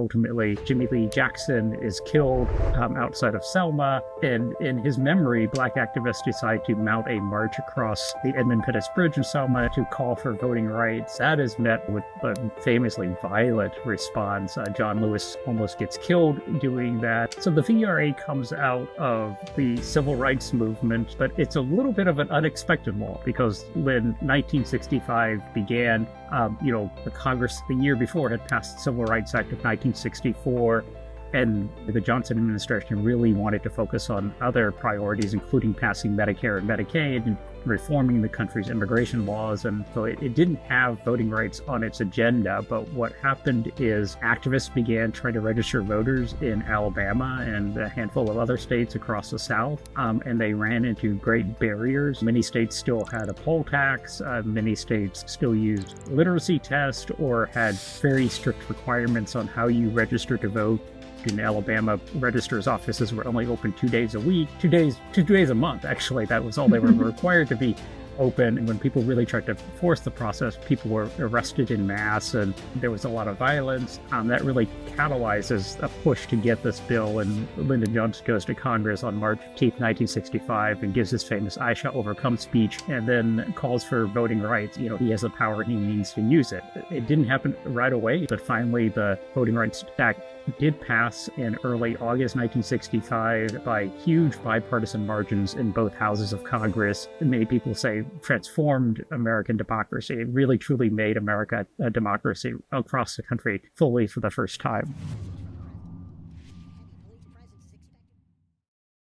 Ultimately, Jimmy Lee Jackson is killed outside of Selma, and in his memory, Black activists decide to mount a march across the Edmund Pettus Bridge in Selma to call for voting rights. That is met with a famously violent response. John Lewis almost gets killed doing that. So the VRA comes out of the civil rights movement, but it's a little bit of an unexpected law because when 1965 began, the Congress the year before had passed the Civil Rights Act of 1964, and the Johnson administration really wanted to focus on other priorities, including passing Medicare and Medicaid and reforming the country's immigration laws. And so it didn't have voting rights on its agenda. But what happened is activists began trying to register voters in Alabama and a handful of other states across the South. And they ran into great barriers. Many states still had a poll tax. Many states still used literacy tests or had very strict requirements on how you register to vote. In Alabama, registrars' offices were only open 2 days a week, 2 days a month, actually. That was all they were required to be open. And when people really tried to force the process, people were arrested in mass, and there was a lot of violence. That really catalyzes a push to get this bill. And Lyndon Johnson goes to Congress on March 15th, 1965, and gives his famous "I shall overcome" speech, and then calls for voting rights. He has the power and he needs to use it. It didn't happen right away, but finally the Voting Rights Act did pass in early August 1965 by huge bipartisan margins in both houses of Congress. Many people say transformed American democracy. It really truly made America a democracy across the country fully for the first time.